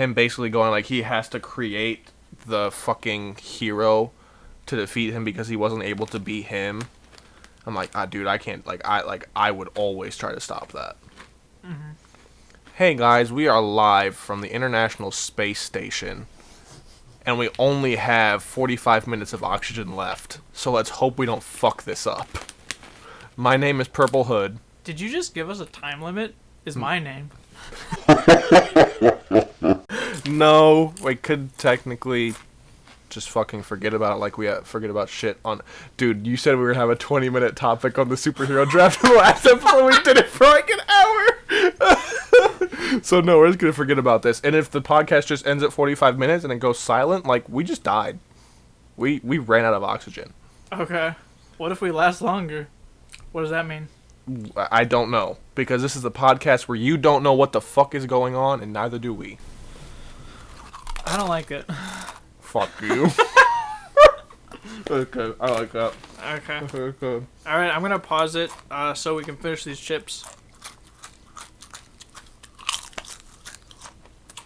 him basically going like he has to create the fucking hero to defeat him because he wasn't able to be him. I'm like, dude, I can't, I would always try to stop that. Mm-hmm. Hey guys, we are live from the International Space Station, and we only have 45 minutes of oxygen left, so let's hope we don't fuck this up. My name is Purple Hood. Did you just give us a time limit? Is my name. No, we could technically just fucking forget about it like we forget about shit on... Dude, you said we were going to have a 20-minute topic on the superhero draft in the last episode. We did it for like an hour. So no, we're just going to forget about this. And if the podcast just ends at 45 minutes and it goes silent, like, we just died. We ran out of oxygen. Okay. What if we last longer? What does that mean? I don't know. Because this is a podcast where you don't know what the fuck is going on, and neither do we. I don't like it. Fuck you. Okay, I like that. Okay. Okay. Alright, I'm gonna pause it so we can finish these chips.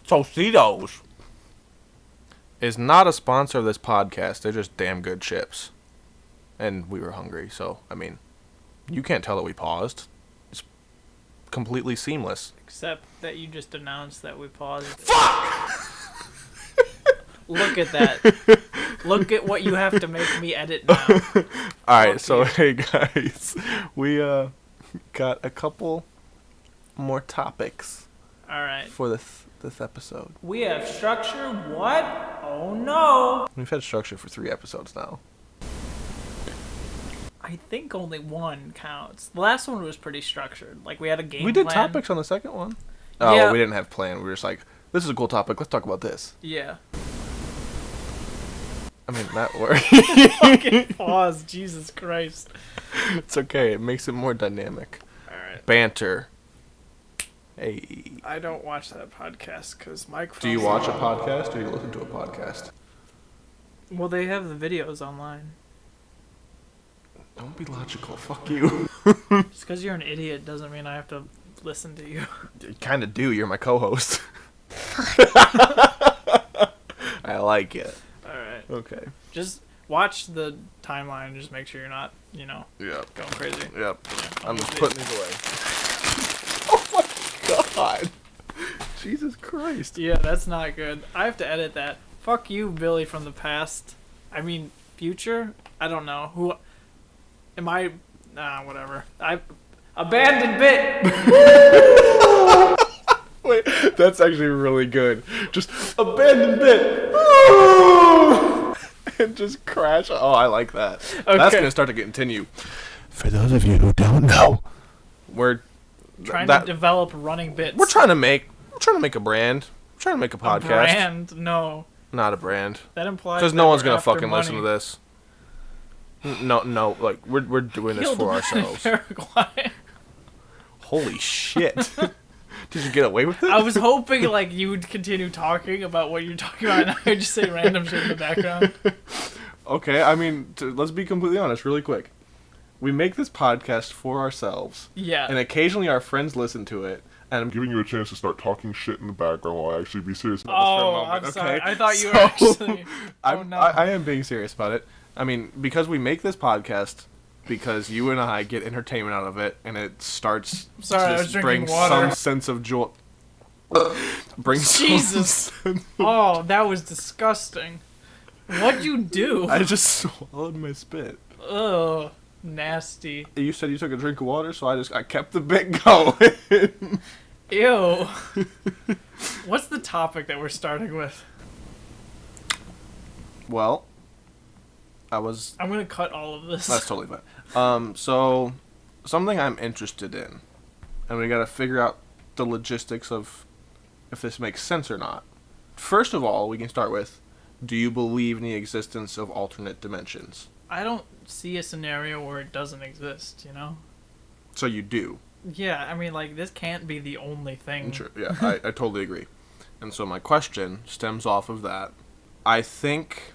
Tostitos is not a sponsor of this podcast. They're just damn good chips. And we were hungry, so, I mean, you can't tell that we paused. It's completely seamless. Except that you just announced that we paused. Fuck! Look at that. Look at what you have to make me edit now. Alright, so hey guys, we got a couple more topics Alright. for this episode. We have structure. What? Oh no. We've had structure for 3 episodes now. I think only one counts. The last one was pretty structured. Like, we had a game We did plan. topics on the second one. Oh, Yeah. we didn't have plan. We were just like, this is a cool topic. Let's talk about this. Yeah. I mean, that works. Fucking pause. Jesus Christ. It's okay. It makes it more dynamic. Alright. Banter. Hey. I don't watch that podcast because Mike... Do you watch a podcast or do you listen to a podcast? Well, they have the videos online. Don't be logical. Fuck you. Just because you're an idiot doesn't mean I have to listen to you. You kind of do. You're my co-host. I like it. Alright. Okay. Just watch the timeline and just make sure you're not, Yep. going crazy. Yep. Yeah, I'm just obviously. putting these away. Oh my god. Jesus Christ. Yeah, that's not good. I have to edit that. Fuck you, Billy from the past. I mean, future? I don't know. Who... Am I... Nah, whatever. I... Abandoned bit! Wait, that's actually really good. Just abandon bit. And just crash. Oh, I like that. Okay. That's going to start to continue. For those of you who don't know, we're Trying to develop running bits. We're trying to make a brand. We're trying to make a podcast. A brand? No. Not a brand. That implies Because that no one's we're going to after fucking money. listen to this. No, like, we're doing this for ourselves. Paraguay. Holy shit. Did you get away with it? I was hoping, like, you would continue talking about what you're talking about, and I would just say random shit in the background. Okay, I mean, let's be completely honest really quick. We make this podcast for ourselves. Yeah. And occasionally our friends listen to it. And I'm Giving you a chance to start talking shit in the background while I actually be serious about this for a Oh, moment, I'm sorry. okay? I thought you were So, actually... Oh, no. I am being serious about it. I mean, because we make this podcast, because you and I get entertainment out of it, and it starts Sorry, I to was drinking bring water. some sense of joy. Bring Jesus. some sense Oh, that was disgusting. What'd you do? I just swallowed my spit. Ugh. Nasty. You said you took a drink of water, so I kept the bit going. Ew. What's the topic that we're starting with? Well, I'm gonna cut all of this. that's totally fine. So something I'm interested in, and we gotta figure out the logistics of if this makes sense or not. First of all, we can start with, do you believe in the existence of alternate dimensions? I don't see a scenario where it doesn't exist, you know? So you do. Yeah, I mean, like, this can't be the only thing. Sure, yeah, I totally agree. And so my question stems off of that. I think,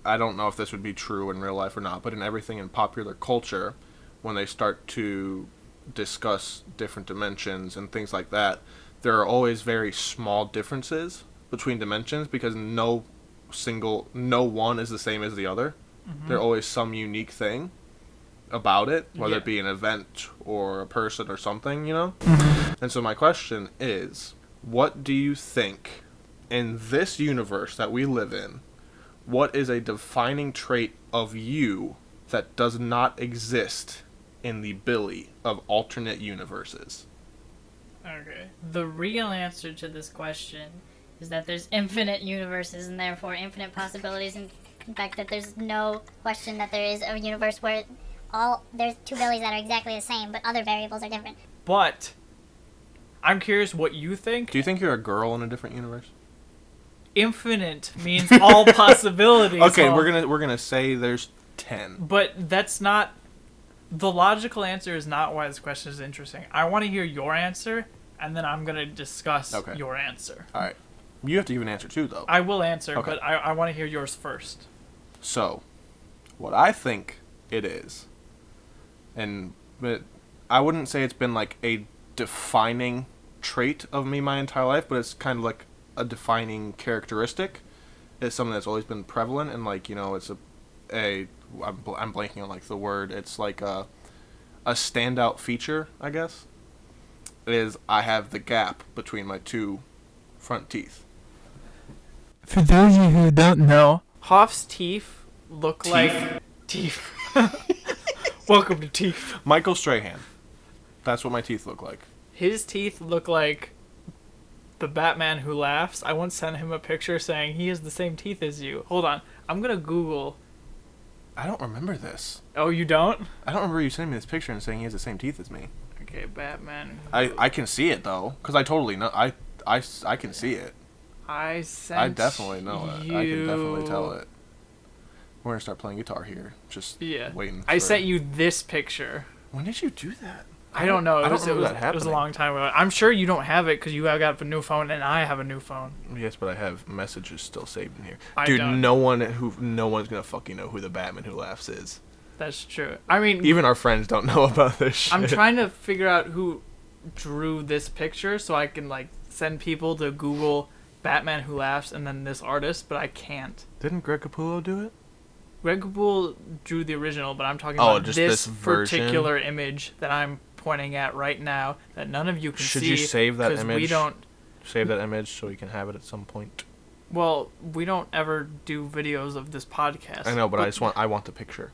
I don't know if this would be true in real life or not, but in everything in popular culture, when they start to discuss different dimensions and things like that, there are always very small differences between dimensions because no one is the same as the other. Mm-hmm. There's always some unique thing about it, whether Yeah. it be an event or a person or something, you know? Mm-hmm. And so my question is, what do you think in this universe that we live in, what is a defining trait of you that does not exist in the Billy of alternate universes? Okay. The real answer to this question is that there's infinite universes and therefore infinite possibilities, and in fact that there's no question that there is a universe where there's two Billies that are exactly the same, but other variables are different. But I'm curious what you think. Do you think you're a girl in a different universe? Infinite means all possibilities. Okay, Hall. we're gonna say there's 10. But that's not the logical answer. Is not why this question is interesting. I want to hear your answer, and then I'm gonna discuss your answer. All right. You have to give an answer too, though. I will answer, Okay. but I want to hear yours first. So, what I think it is, but I wouldn't say it's been like a defining trait of me my entire life, but it's kind of like a defining characteristic. It's something that's always been prevalent, and like, you know, it's I'm blanking on like the word. It's like a standout feature, I guess. Is I have the gap between my two front teeth. For those of you who don't know, Hoff's teeth look like teeth. Welcome to teeth. Michael Strahan. That's what my teeth look like. His teeth look like the Batman Who Laughs. I once sent him a picture saying he has the same teeth as you. Hold on. I'm going to Google. I don't remember this. Oh, you don't? I don't remember you sending me this picture and saying he has the same teeth as me. Okay, Batman. I can see it, though. Because I totally know. I can see it. I sent I definitely know it. I can definitely tell you- it. We're going to start playing guitar here. Just Yeah. waiting I for- sent you this picture. When did you do that? I don't know. I don't remember that It was a happening. long time ago. I'm sure you don't have it because you have got a new phone and I have a new phone. Yes, but I have messages still saved in here. I Dude, don't. no one's going to fucking know who the Batman Who Laughs is. That's true. I mean, Even our friends don't know about this shit. I'm trying to figure out who drew this picture so I can like send people to Google Batman Who Laughs and then this artist, but I can't. Didn't Greg Capullo do it? Greg Capullo drew the original, but I'm talking Oh, about just this this version? particular image that I'm pointing at right now that none of you can Should see. you save that 'cause image? We don't. Save that image so we can have it at some point. Well, we don't ever do videos of this podcast. I know, but I want the picture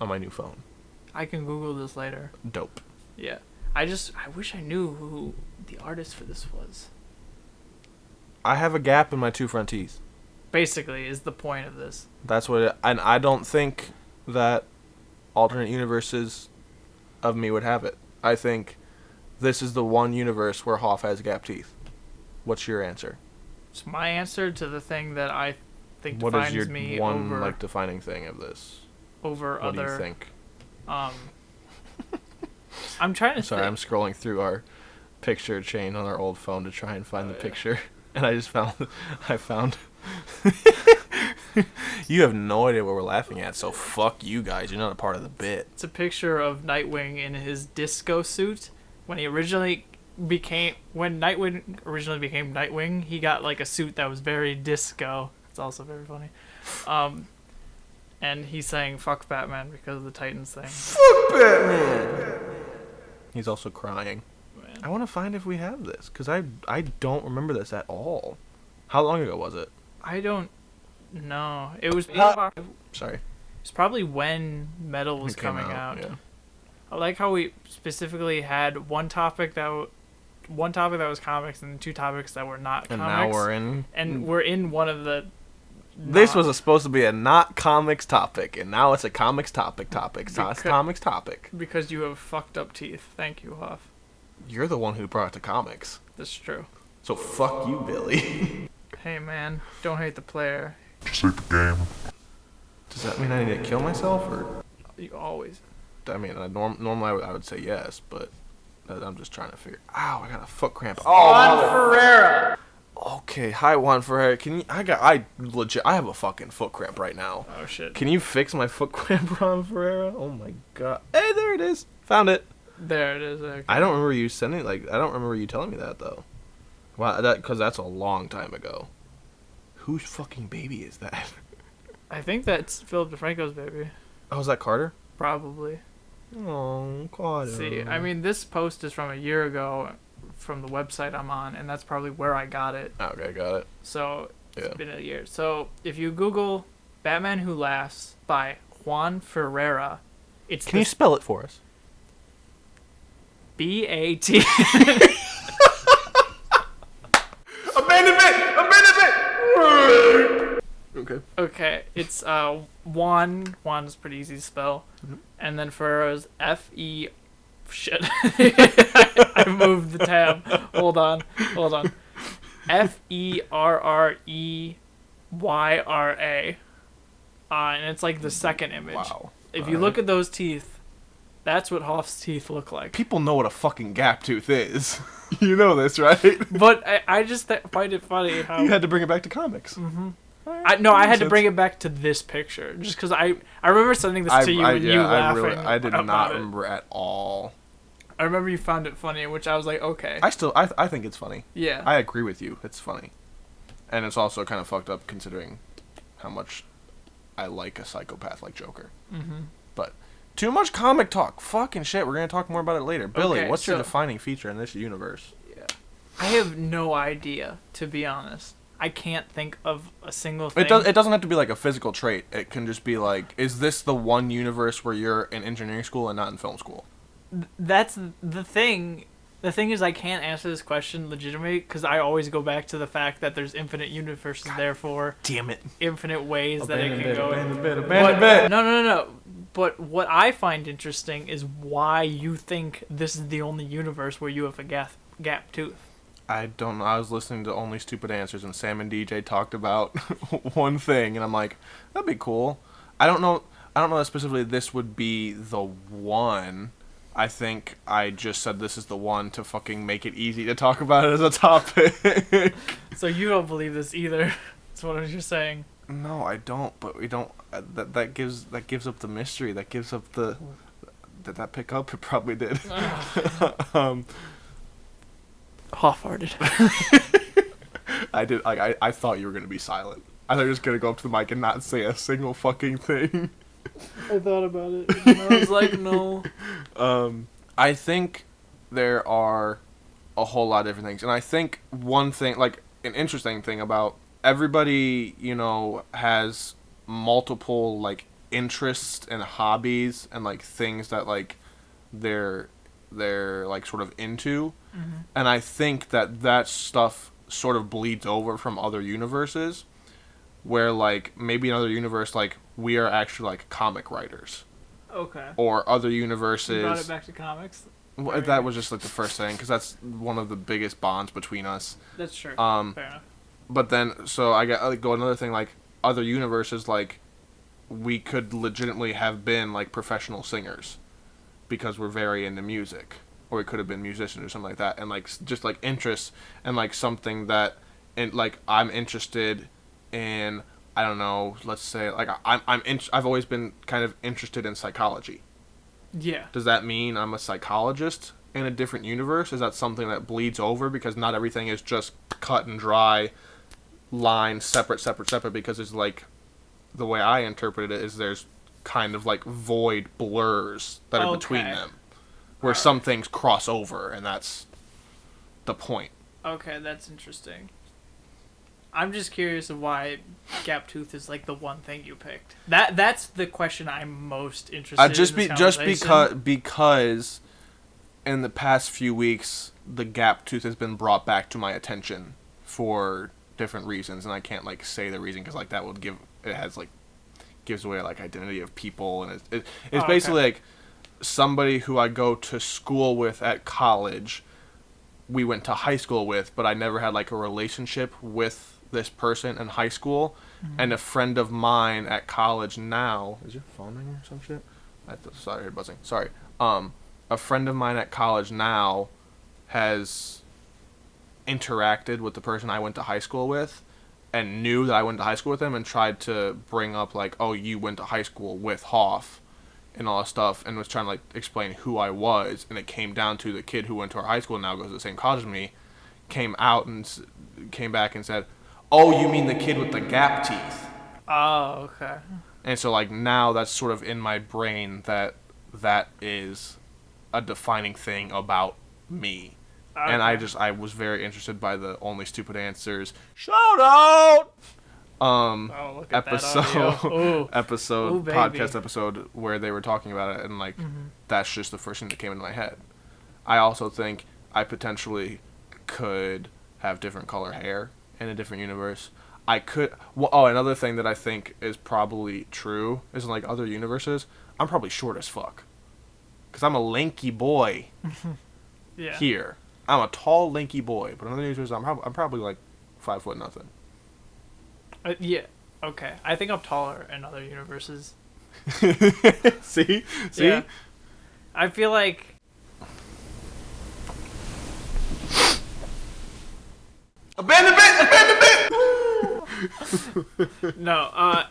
on my new phone. I can Google this later. Dope. Yeah. I wish I knew who the artist for this was. I have a gap in my two front teeth. Basically, is the point of this. That's what and I don't think that alternate universes of me would have it. I think this is the one universe where Hoff has gap teeth. What's your answer? It's my answer to the thing that I think What defines is your me one over like defining thing of this? over What other. do you think? I'm trying to Sorry, think. I'm scrolling through our picture chain on our old phone to try and find the picture, and I just found. You have no idea what we're laughing at, so fuck you guys. You're not a part of the bit. It's a picture of Nightwing in his disco suit. When Nightwing originally became Nightwing, he got like a suit that was very disco. It's also very funny. And he's saying "fuck Batman" because of the Titans thing. Fuck Batman. He's also crying. Man. I want to find if we have this because I don't remember this at all. How long ago was it? I don't know. It was. Sorry. It's probably when Metal was It came coming out. Yeah. I like how we specifically had one topic that was comics and two topics that were not And comics. now we're in. And we're in one of the. This not- was supposed to be a not comics topic, and now it's a comics topic. It's not a Because- comics topic. because you have fucked up teeth. Thank you, Huff. You're the one who brought it to comics. That's true. So fuck you, Billy. Hey man, don't hate the player. Just like the game. Does that mean I need to kill myself, or? You always. I mean, normally I would say yes, but I'm just trying to figure. Ow! I got a foot cramp. Oh. Juan Ferreira. Okay, hi Juan Ferreira. Can you? I have a fucking foot cramp right now. Oh shit. Can you fix my foot cramp, Juan Ferreira? Oh my god. Hey, there it is. Found it. There it is. Okay. I don't remember you sending I don't remember you telling me that though. Wow, because that's a long time ago. Whose fucking baby is that? I think that's Philip DeFranco's baby. Oh, is that Carter? Probably. Oh, Carter. See, I mean, this post is from a year ago from the website I'm on, and that's probably where I got it. Okay, got it. So, it's Yeah. been a year. So, if you Google Batman Who Laughs by Juan Ferreira, it's Can you spell it for us? B-A-T. Abandonment! Okay. Okay, it's Juan. Juan's pretty easy to spell. Mhm. And then Ferreira's F-E... Shit. I moved the tab. Hold on. Ferreyra. And it's like the second image. Wow. If you look at those teeth, that's what Hoff's teeth look like. People know what a fucking gap tooth is. You know this, right? But I just find it funny how... You had to bring it back to comics. Mm-hmm. I had to bring it back to this picture. Just because I remember sending this to you and you laughing I did about not it. remember at all. I remember you found it funny, which I was like, okay. I think it's funny. Yeah. I agree with you. It's funny. And it's also kind of fucked up considering how much I like a psychopath like Joker. Mm-hmm. But too much comic talk. Fucking shit. We're going to talk more about it later. Billy, Okay, what's your so- defining feature in this universe? Yeah. I have no idea, to be honest. I can't think of a single thing. It doesn't have to be like a physical trait. It can just be like, is this the one universe where you're in engineering school and not in film school? That's the thing. The thing is, I can't answer this question legitimately because I always go back to the fact that there's infinite universes, therefore Damn it. infinite ways that it can go. Abandon But, bit. no. But what I find interesting is why you think this is the only universe where you have a gap tooth. I don't know. I was listening to Only Stupid Answers and Sam and DJ talked about one thing, and I'm like, that'd be cool. I don't know that specifically this would be the one. I think I just said this is the one to fucking make it easy to talk about it as a topic. So you don't believe this either. That's what you're saying. No, I don't. But we don't. That gives up the mystery. That gives up the. Did that pick up? It probably did. Half-hearted. I did. Like I thought you were gonna be silent. I thought you were just gonna go up to the mic and not say a single fucking thing. I thought about it. And I was like, no. I think there are a whole lot of different things, and I think one thing, like an interesting thing about everybody, has multiple like interests and hobbies and like things that like they're like sort of into, and I think that stuff sort of bleeds over from other universes, where like maybe in other universe like we are actually like comic writers. Okay. Or other universes. You brought it back to comics. Well, that was just like the first thing, because that's one of the biggest bonds between us. That's true. Fair enough. But then, so I got like go another thing, like other universes, like we could legitimately have been like professional singers, because we're very into music, or we could have been musicians or something like that, and like just like interests and like something that, and like I'm interested in. I don't know. Let's say like I've always been kind of interested in psychology. Yeah. Does that mean I'm a psychologist in a different universe? Is that something that bleeds over because not everything is just cut and dry, line separate? Because it's like the way I interpret it is there's kind of like void blurs that are between them, where some things cross over, and that's the point. Okay, that's interesting. I'm just curious of why gap tooth is like the one thing you picked. That's the question I'm most interested in. Because in the past few weeks the gap tooth has been brought back to my attention for different reasons, and I can't like say the reason because like that would gives away like identity of people, and it's basically like somebody who I go to school with at college. We went to high school with, but I never had like a relationship with this person in high school, and a friend of mine at college now. Is your phone ringing or some shit? Sorry, I heard buzzing. Sorry. A friend of mine at college now has interacted with the person I went to high school with, and knew that I went to high school with him, and tried to bring up like, oh, you went to high school with Hoff, and all that stuff, and was trying to like explain who I was, and it came down to the kid who went to our high school and now goes to the same college as me, came out and came back and said, Oh, you mean the kid with the gap teeth? Oh, okay. And so, like, now that's sort of in my brain that is a defining thing about me. Okay. And I was very interested by the only stupid answers. Shout out! Oh, look at that audio. Ooh, baby. Podcast episode where they were talking about it, and, like, that's just the first thing that came into my head. I also think I potentially could have different color hair in a different universe. I could... Well, another thing that I think is probably true is in, like, other universes, I'm probably short as fuck. Because I'm a lanky boy Yeah. here. I'm a tall, lanky boy. But in other universes, I'm probably, like, 5 foot nothing. Yeah. Okay. I think I'm taller in other universes. See? Yeah. I feel like... Abandon bit! No,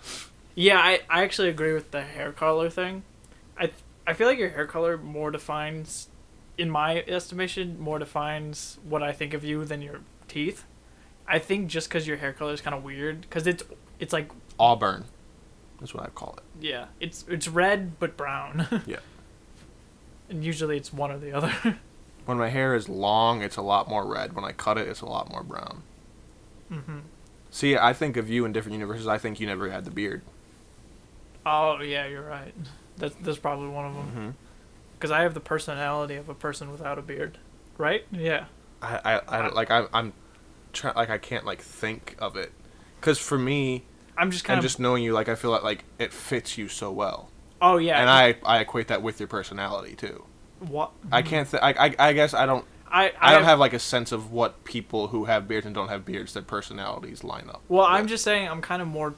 yeah, I actually agree with the hair color thing. I feel like your hair color more defines, in my estimation, more defines what I think of you than your teeth. I think just because your hair color is kind of weird, because it's like... Auburn. That's what I call it. Yeah, it's red but brown. Yeah. And usually it's one or the other. When my hair is long, it's a lot more red. When I cut it, it's a lot more brown. Mm-hmm. See, I think of you in different universes. I think you never had the beard. Oh, yeah, you're right. That's probably one of them. Because I have the personality of a person without a beard. Right? Yeah. I'm I can't, like, think of it. Because for me, I'm just kind of... just knowing you, like, I feel like it fits you so well. Oh, yeah. And I equate that with your personality, too. What? I can't I guess I don't... I don't have, like, a sense of what people who have beards and don't have beards, their personalities line up. Well, I'm just saying I'm kind of more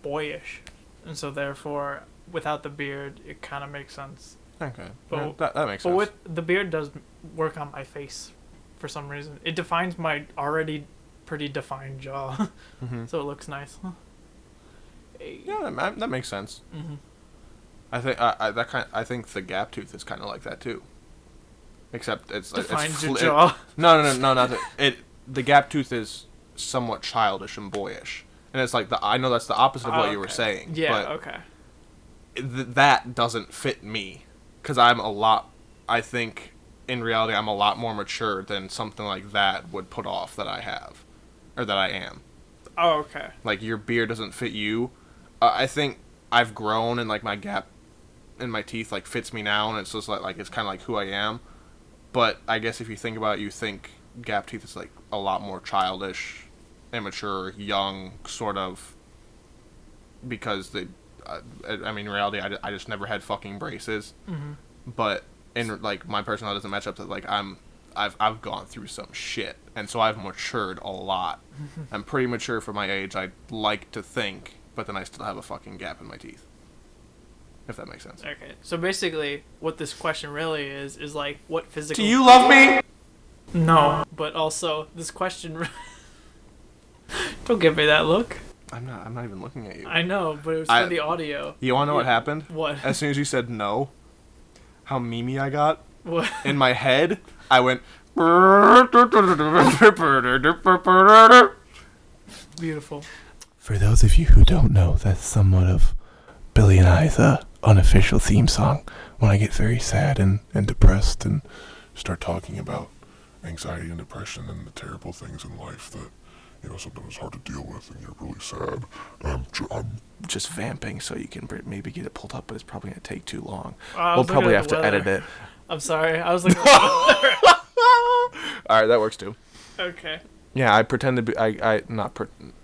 boyish. And so, therefore, without the beard, it kind of makes sense. Okay. But, yeah, that makes sense. But with the beard does work on my face for some reason. It defines my already pretty defined jaw. So it looks nice. Hey. Yeah, that makes sense. I think I think the gap tooth is kind of like that too. Except it's defines your jaw. No, not that. The gap tooth is somewhat childish and boyish, and it's like I know that's the opposite of what you were saying. Yeah. But Okay. That doesn't fit me, because I think in reality I'm a lot more mature than something like that would put off that I have, or that I am. Oh, okay. Like, your beard doesn't fit you. I think I've grown, and, like, my gap in my teeth, like, fits me now, and it's just like it's kind of like who I am. But I guess if you think about it, you think gap teeth is, like, a lot more childish, immature, young, sort of, because they... I mean, in reality, I just never had fucking braces. But in, like, my personality doesn't match up to, like, I've gone through some shit, and so I've matured a lot. I'm pretty mature for my age, I'd like to think, but then I still have a fucking gap in my teeth. If that makes sense. Okay, so basically, what this question really is like, what physical... Do you love me? No, but also, this question... Don't give me that look. I'm not even looking at you. I know, but it was for the audio. You wanna know what happened? What? As soon as you said no, how memey I got? What? In my head, I went... Beautiful. For those of you who don't know, that's somewhat of Billy and I's unofficial theme song when I get very sad and depressed and Start talking about anxiety and depression and the terrible things in life that, you know, sometimes it's hard to deal with and you're really sad. I'm just vamping so you can maybe get it pulled up, but it's probably going to take too long. We'll probably have to edit it. I'm sorry, I was looking at the weather. Alright, that works too. Okay. Yeah, I pretend to be,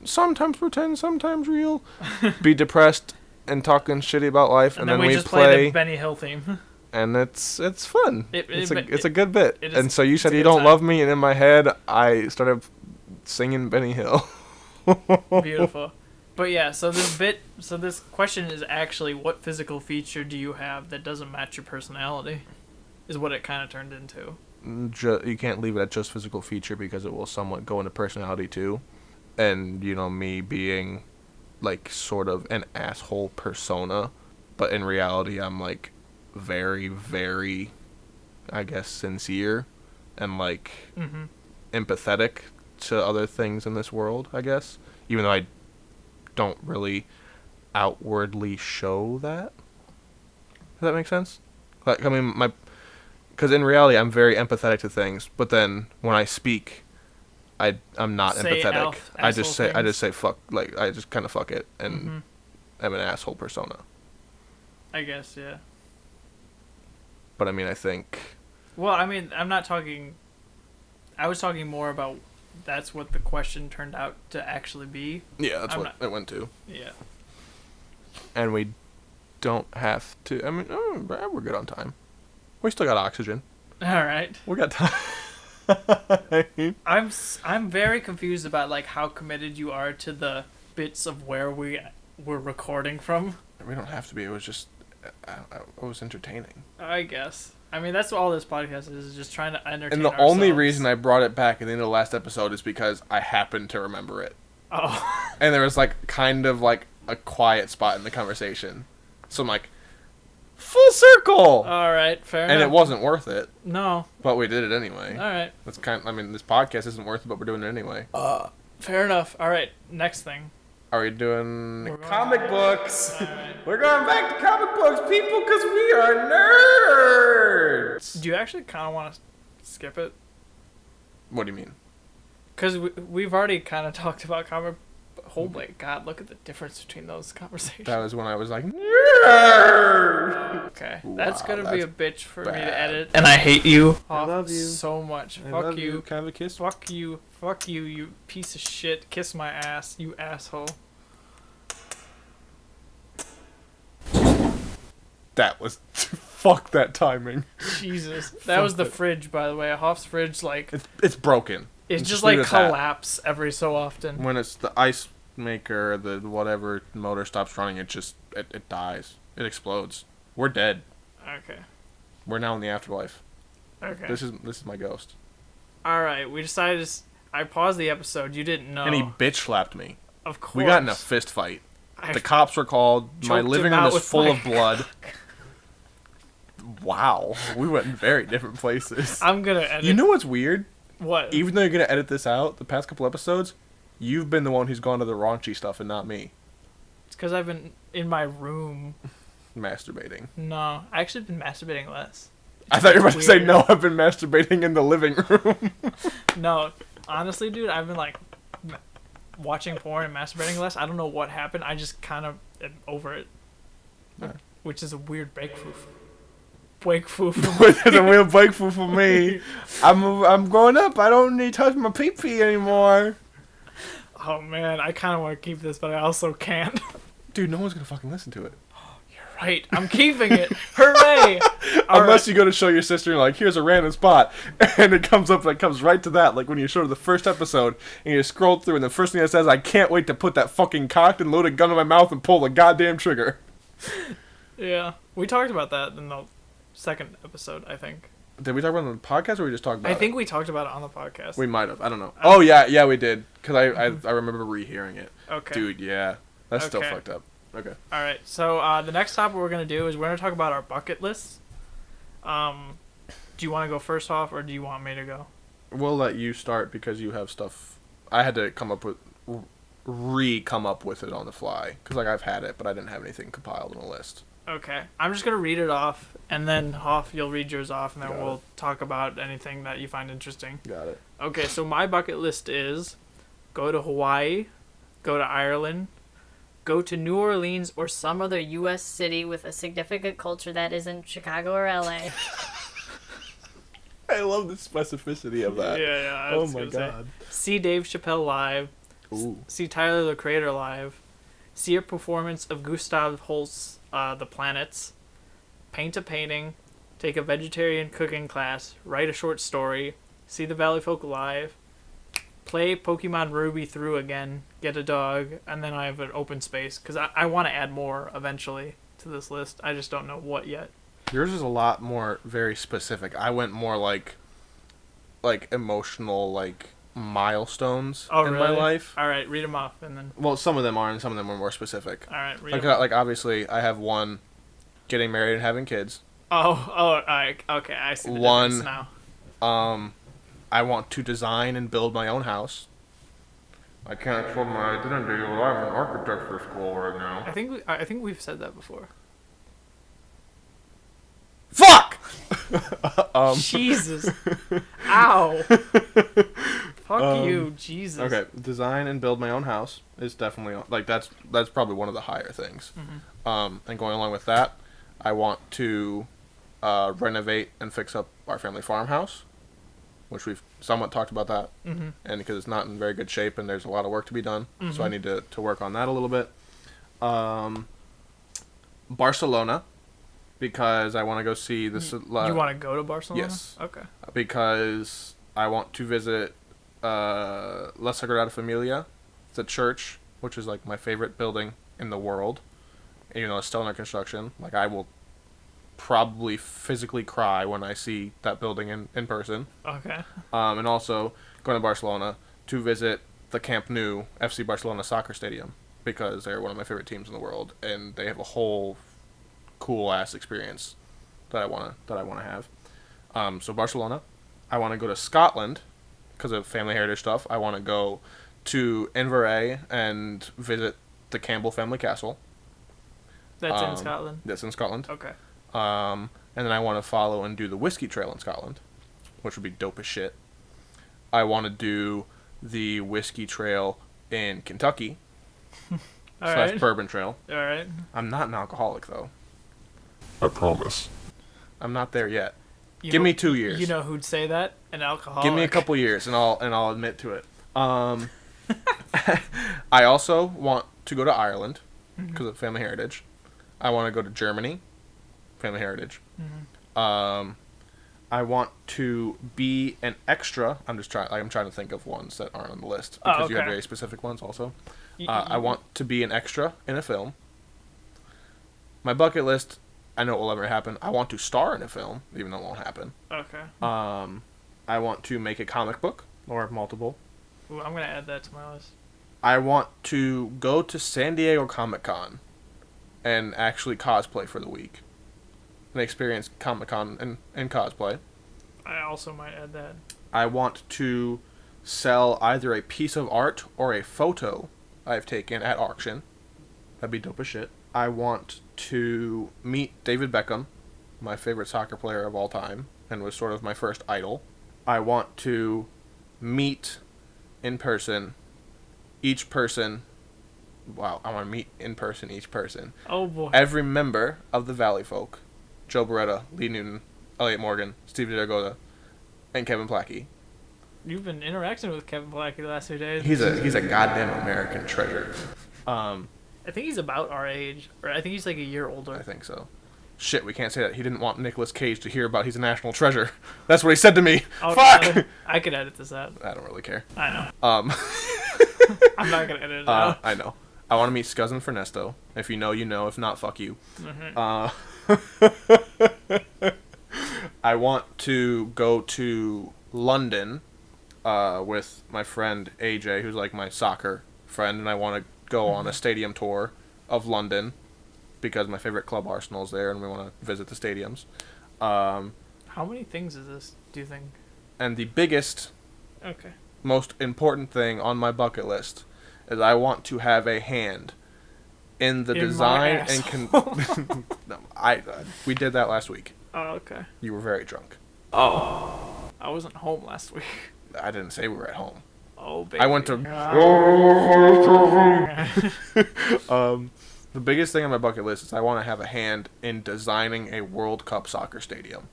sometimes pretend, sometimes real, be depressed and talking shitty about life, and then we just play the Benny Hill theme. And it's fun. It's a good bit. And so you said you don't love me, and in my head, I started singing Benny Hill. Beautiful. But yeah, so this question is actually, what physical feature do you have that doesn't match your personality? Is what it kind of turned into. You can't leave it at just physical feature because it will somewhat go into personality too. And, you know, me being, like, sort of an asshole persona, but in reality, I'm, like, very, very, I guess, sincere and, like, empathetic to other things in this world, I guess. even though I don't really outwardly show that. Does that make sense? Like, I mean, because in reality, I'm very empathetic to things, but then when I speak, I'm not Say empathetic. I just things. say fuck, like I just kind of fuck it, and I'm an asshole persona. I guess, yeah. But I mean, I think. Well, I mean, I'm not talking. I was talking more about that's what the question turned out to actually be. Yeah, that's what it went to. Yeah. And we don't have to. I mean, we're good on time. We still got oxygen. All right. We got time. I'm very confused about like how committed you are to the bits of where we were recording from. We don't have to be. It was just, it was entertaining. I guess. I mean, that's what all this podcast is just trying to entertain And the ourselves. only reason I brought it back at the end of the last episode is because I happened to remember it. Oh. And there was like kind of like a quiet spot in the conversation. So I'm like, full circle! All right, fair enough. And it wasn't worth it. No. But we did it anyway. All right. That's I mean, this podcast isn't worth it, but we're doing it anyway. Fair enough. All right, next thing. Are we doing We're going comic back. books? All right. We're going back to comic books, people, because we are nerds! Do you actually kind of want to skip it? What do you mean? Because we've already kind of talked about comic. Oh my god! Look at the difference between those conversations. That was when I was like, nerd! Okay, that's Wow, gonna be a that's bitch for me bad. to edit. And I hate you. I love you. so much. Fuck you. Can I have a kiss? Fuck you. Fuck you, you piece of shit. Kiss my ass, you asshole. That was... Fuck that timing. Jesus. That was the fridge, by the way. Hoff's fridge, like, It's broken. it's Just just leave like it at that. collapse every so often. When it's the ice maker, the whatever motor stops running, it just... It dies. It explodes. We're dead. Okay. We're now in the afterlife. Okay. This is my ghost. Alright, we decided I paused the episode. You didn't know. And he bitch slapped me. Of course. We got in a fist fight. I The cops were called. My choked living him room out is with full my of blood. Wow. We went in very different places. I'm gonna edit. You know what's weird? what? Even though you're going to edit this out, the past couple episodes, you've been the one who's gone to the raunchy stuff and not me. It's because I've been in my room. Masturbating. No, I actually been masturbating less. I thought you were about to say, weird. no, I've been masturbating in the living room. No, honestly, dude, I've been like watching porn and masturbating less. I don't know what happened. I just kind of am over it, Yeah. which is a weird breakthrough. Breakthrough. It's a real breakthrough for me. I'm growing up. I don't need to touch my pee-pee anymore. Oh man, I kind of want to keep this, but I also can't. Dude, no one's going to fucking listen to it. Right, I'm keeping it. Hooray! All Unless right. you go to show your sister and you're like, here's a random spot, and it comes up, like, comes right to that, like when you show her the first episode, and you scroll through, and the first thing it says, I can't wait to put that fucking cocked and loaded gun in my mouth and pull the goddamn trigger. Yeah, we talked about that in the second episode, I think. Did we talk about it on the podcast, or we just talked about I it? think we talked about it on the podcast. We might have. I don't know. Oh, yeah, we did. Because I remember rehearing it. Okay. Dude, yeah. That's still Okay. fucked up. Okay. All right. So the next topic we're gonna do is we're gonna talk about our bucket lists. Do you want to go first off, or do you want me to go? We'll let you start because you have stuff. I had to come up with, come up with it on the fly. Because, like, I've had it, but I didn't have anything compiled in a list. Okay. I'm just gonna read it off, and then Hoff, you'll read yours off, and then Got we'll talk about anything that you find interesting. Got it. Okay. So my bucket list is go to Hawaii, go to Ireland, go to New Orleans or some other U.S. city with a significant culture that isn't Chicago or L.A. I love the specificity of that. Yeah, I Oh was my gonna say. god. See Dave Chappelle live. Ooh. See Tyler the Creator live. See a performance of Gustav Holst's The Planets. Paint a painting. Take a vegetarian cooking class. Write a short story. See the Valley Folk live. Play Pokemon Ruby through again. Get a dog. And then I have an open space. Because I want to add more eventually to this list. I just don't know what yet. Yours is a lot more very specific. I went more like emotional, like milestones in my life. Alright, read them off and then... Well, some of them are, and some of them are more specific. Alright, read Like, them off. like obviously, I have one, getting married and having kids. Alright, okay, I see the difference now. I want to design and build my own house. I can't afford my identity while I'm in architecture school right now. I think we've said that before. Fuck! Jesus. Ow. Fuck you, Jesus. Okay, design and build my own house is definitely like that's probably one of the higher things. And going along with that, I want to renovate and fix up our family farmhouse, which we've somewhat talked about that, and because it's not in very good shape and there's a lot of work to be done, so I need to work on that a little bit. Barcelona, because I want to go see this. You want to go to Barcelona? Yes. Okay. Because I want to visit La Sagrada Familia, the church, which is like my favorite building in the world, even though it's still under construction. Like I will probably physically cry when I see that building in person. Okay. And also going to Barcelona to visit the Camp Nou FC Barcelona soccer stadium, because they're one of my favorite teams in the world, and they have a whole cool ass experience that I wanna have. So Barcelona, I want to go to Scotland because of family heritage stuff. I want to go to Inverary and visit the Campbell family castle. That's in Scotland. That's in Scotland. Okay. And then I want to follow and do the whiskey trail in Scotland, which would be dope as shit. I want to do the whiskey trail in Kentucky. Slash bourbon trail. All right. I'm not an alcoholic though. I promise. I'm not there yet. Give me 2 years. You know who'd say that? An alcoholic. Give me a couple years and I'll admit to it. I also want to go to Ireland because of family heritage. I want to go to Germany, family heritage. I want to be an extra. I'm trying to think of ones that aren't on the list because you have very specific ones also. I want to be an extra in a film. My bucket list, I know it will never happen. I want to star in a film, even though it won't happen. Okay. I want to make a comic book or multiple. Ooh, I'm gonna add that to my list. I want to go to San Diego Comic-Con and actually cosplay for the week and experience Comic-Con and cosplay. I also might add that. I want to sell either a piece of art or a photo I've taken at auction. That'd be dope as shit. I want to meet David Beckham, my favorite soccer player of all time, and was sort of my first idol. I want to meet in person each person. Wow, I want to meet in person each person. Oh boy. Every member of the Valley Folk. Joe Beretta, Lee Newton, Elliot Morgan, Steve DeGoda, and Kevin Plackey. You've been interacting with Kevin Plackey the last few days. He's a goddamn American treasure. I think he's about our age, or I think he's like a year older. I think so. Shit, we can't say that. He didn't want Nicolas Cage to hear about he's a national treasure. That's what he said to me. Fuck! I could edit this out. I don't really care. I know. I'm not gonna edit it out. I know. I want to meet Scuzzin Fernesto. If you know, you know. If not, fuck you. I want to go to London with my friend AJ, who's like my soccer friend, and I want to go on a stadium tour of London because my favorite club Arsenal's there, and we want to visit the stadiums. How many things is this, do you think? And the biggest, most important thing on my bucket list is I want to have a hand in the design and no, we did that last week. Oh, okay. You were very drunk. Oh, I wasn't home last week. I didn't say we were at home. Oh, baby. I went to. The biggest thing on my bucket list is I want to have a hand in designing a World Cup soccer stadium.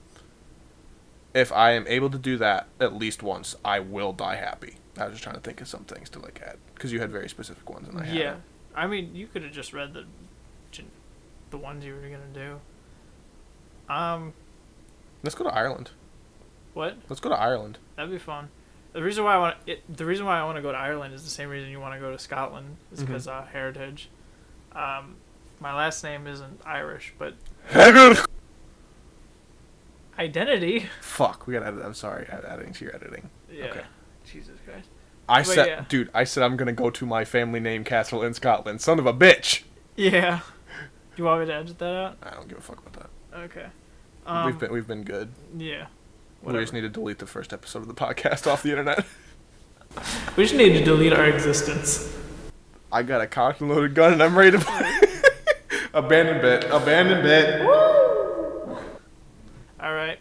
If I am able to do that at least once, I will die happy. I was just trying to think of some things to like add because you had very specific ones and I haven't. Yeah, I mean, you could have just read the ones you were gonna do. Let's go to Ireland. What? Let's go to Ireland. That'd be fun. The reason why I want to go to Ireland is the same reason you want to go to Scotland. Is because heritage. My last name isn't Irish, but identity. Fuck, we gotta edit. I'm sorry, adding to your editing. Yeah. Okay. Jesus Christ. I said I'm gonna go to my family name castle in Scotland. Son of a bitch. Yeah. Do you want me to edit that out? I don't give a fuck about that. Okay. We've been good. Yeah. Whatever. We just need to delete the first episode of the podcast off the internet. We just need to delete our existence. I got a cocked and loaded gun and I'm ready to play. Abandoned bit. Abandoned bit. All right.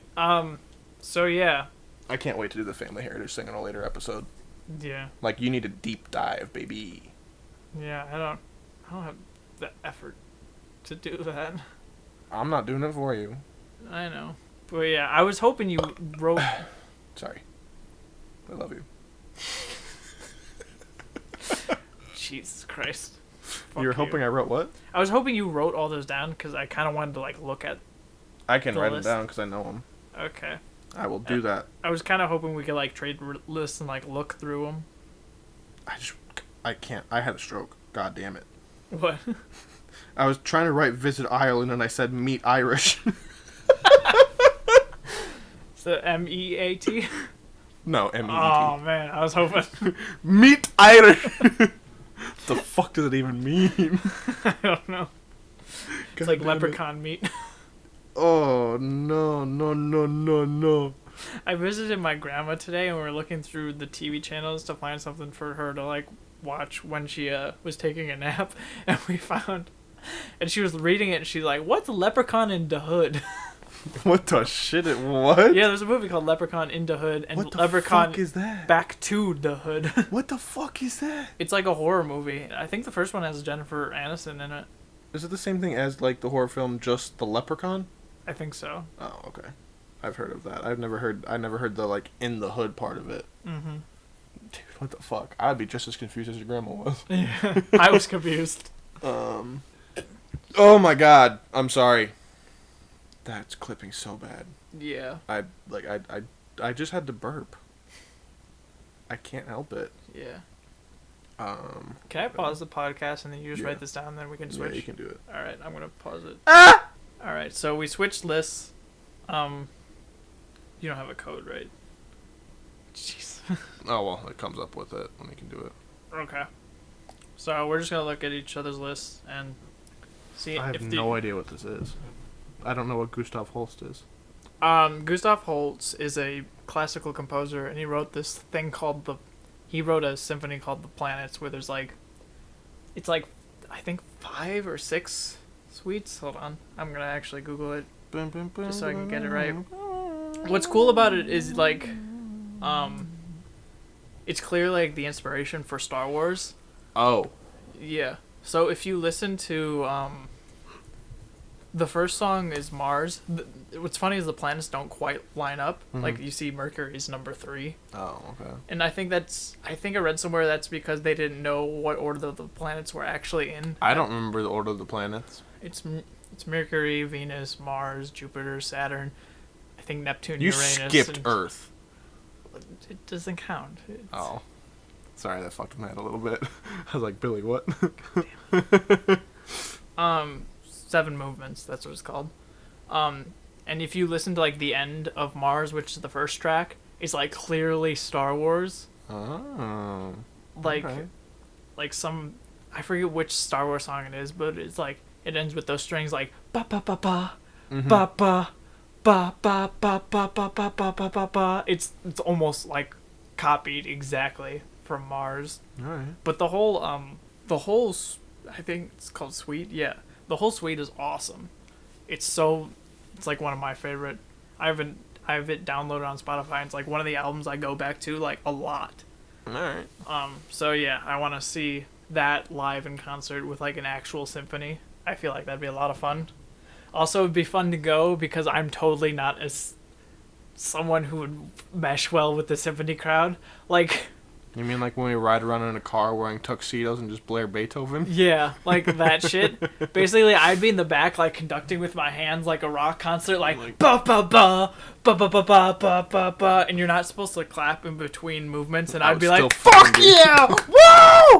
So yeah. I can't wait to do the family heritage thing in a later episode. Yeah. Like, you need a deep dive, baby. Yeah. I don't have the effort to do that. I'm not doing it for you. I know. But yeah, I was hoping you wrote. Sorry. I love you. Jesus Christ. Fuck You were hoping I wrote what? I was hoping you wrote all those down because I kind of wanted to like look at. I can The write list. them down because I know them. Okay. I will do that. I was kind of hoping we could like trade lists and like look through them. I can't. I had a stroke. God damn it. What? I was trying to write visit Ireland and I said meet Irish. So MEAT. No, M-E-E-T. Oh man, I was hoping. Meet Irish. The fuck does it even mean? I don't know. It's like leprechaun meat. Oh, no. I visited my grandma today and we were looking through the TV channels to find something for her to like watch when she was taking a nap, and we found, and she was reading it and she's like, "What's Leprechaun in the Hood?" What the shit? What? Yeah, there's a movie called Leprechaun in the Hood and What the Leprechaun fuck is that? Back to the Hood. What the fuck is that? It's like a horror movie. I think the first one has Jennifer Aniston in it. Is it the same thing as like the horror film Just the Leprechaun? I think so. Oh, okay. I've heard of that. I never heard the like in the hood part of it. Mm-hmm. Dude, what the fuck? I'd be just as confused as your grandma was. Yeah, I was confused. Oh my god. I'm sorry. That's clipping so bad. Yeah. I just had to burp. I can't help it. Yeah. Can I pause the podcast and then you just Yeah. write this down and then we can switch? Yeah, you can do it. All right, I'm gonna pause it. Ah! All right, so we switched lists. You don't have a code, right? Jeez. Oh well, it comes up with it when you can do it. Okay. So we're just gonna look at each other's lists and see I have if no idea what this is. I don't know what Gustav Holst is. Gustav Holst is a classical composer, and he wrote this thing called he wrote a symphony called The Planets, where there's like, it's like, I think 5 or 6 suites. Hold on, I'm gonna actually Google it just so I can get it right. What's cool about it is like, it's clear like the inspiration for Star Wars. Oh. Yeah. So if you listen to the first song is Mars. What's funny is the planets don't quite line up. Mhm. Like you see Mercury's number 3. Oh, okay. And I think I read somewhere that's because they didn't know what order the planets were actually in. I don't remember the order of the planets. It's Mercury, Venus, Mars, Jupiter, Saturn. I think Neptune, You Uranus. skipped and Earth. It doesn't count. Oh. Sorry, that fucked my head a little bit. I was like, Billy, what? 7 movements. That's what it's called. And if you listen to like the end of Mars, which is the first track, it's like clearly Star Wars. Oh. Like, Okay. like some, I forget which Star Wars song it is, but it's like it ends with those strings like ba ba ba ba Mhm. ba ba ba ba ba ba ba ba ba ba ba ba. It's almost like copied exactly from Mars. All right. But the whole I think it's called Suite. Yeah, the whole suite is awesome. It's like one of my favorite. I have it downloaded on Spotify. And it's like one of the albums I go back to like a lot. All right. So yeah, I want to see that live in concert with like an actual symphony. I feel like that'd be a lot of fun. Also, it'd be fun to go because I'm totally not as someone who would mesh well with the symphony crowd. Like, You mean like when we ride around in a car wearing tuxedos and just blare Beethoven? yeah, like that shit. Basically, I'd be in the back, like conducting with my hands, like a rock concert, like ba ba ba ba ba ba ba ba ba ba, and you're not supposed to clap in between movements, and I'd be like, "Fuck yeah, woo!"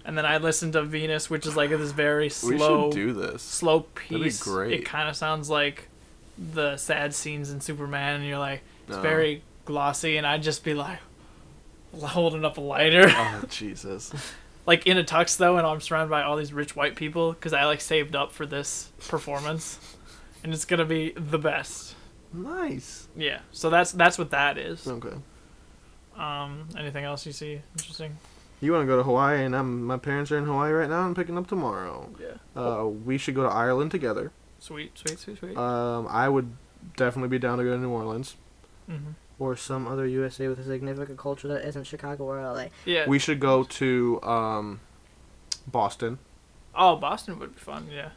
And then I'd listen to Venus, which is like this very slow, We should do this. slow That'd be piece. great. It kind of sounds like the sad scenes in Superman, and you're like, it's No. very glossy, and I'd just be like holding up a lighter. Oh, Jesus. Like in a tux though, and I'm surrounded by all these rich white people because I like saved up for this performance, and it's gonna be the best. Nice. Yeah, so that's what that is. Okay. Anything else you see interesting? You want to go to Hawaii, and my parents are in Hawaii right now and picking up tomorrow. Yeah. We should go to Ireland together. Sweet. I would definitely be down to go to New Orleans. Mm-hmm. Or some other USA with a significant culture that isn't Chicago or LA. Yeah. We should go to Boston. Oh, Boston would be fun. Yeah.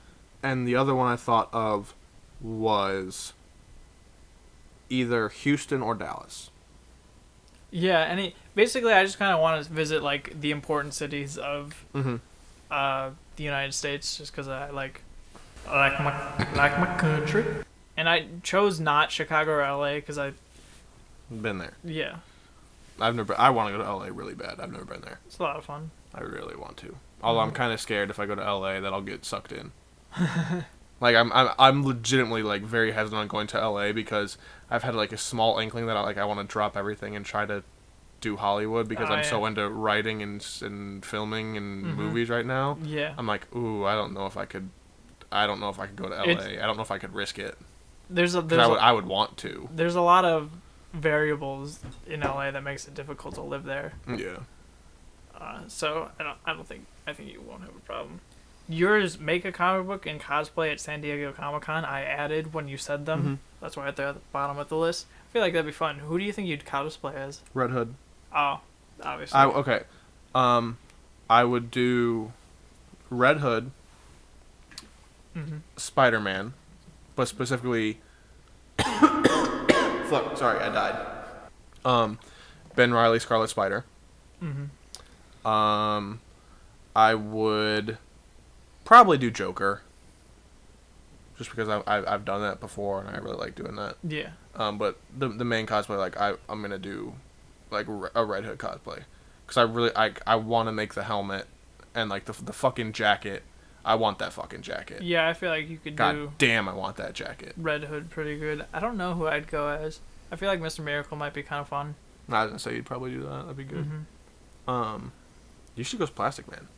And the other one I thought of was either Houston or Dallas. Yeah, basically I just kind of want to visit like the important cities of Mm-hmm. The United States, just because I like my country. And I chose not Chicago or LA because Been there. yeah, I've never. I want to go to LA really bad. I've never been there. it's a lot of fun. I really want to. Although I'm kind of scared if I go to LA that I'll get sucked in. Like I'm legitimately like very hesitant on going to LA because I've had like a small inkling that I want to drop everything and try to do Hollywood because I'm so into writing and filming and movies right now. Yeah. I'm like, ooh, I don't know if I could go to LA. I don't know if I could risk it. I would want to. There's a lot of variables in LA that makes it difficult to live there. Yeah. So I think you won't have a problem. Yours, make a comic book and cosplay at San Diego Comic-Con. I added when you said them. Mm-hmm. That's why they're at the bottom of the list. I feel like that'd be fun. Who do you think you'd cosplay as? Red Hood. Oh, obviously. Okay. I would do Red Hood, Mm-hmm. Spider-Man, but specifically fuck, sorry, I died. Ben Reilly, Scarlet Spider. Mm-hmm. I would probably do Joker. Just because I've done that before and I really like doing that. Yeah. But the main cosplay, like I'm gonna do like a Red Hood cosplay, because I want to make the helmet and like the fucking jacket. I want that fucking jacket. Yeah, I feel like you could God do damn, I want that jacket. Red Hood pretty good. I don't know who I'd go as. I feel like Mr. Miracle might be kind of fun. I was gonna say you'd probably do that. That'd be good. Mm-hmm. You should go as Plastic Man.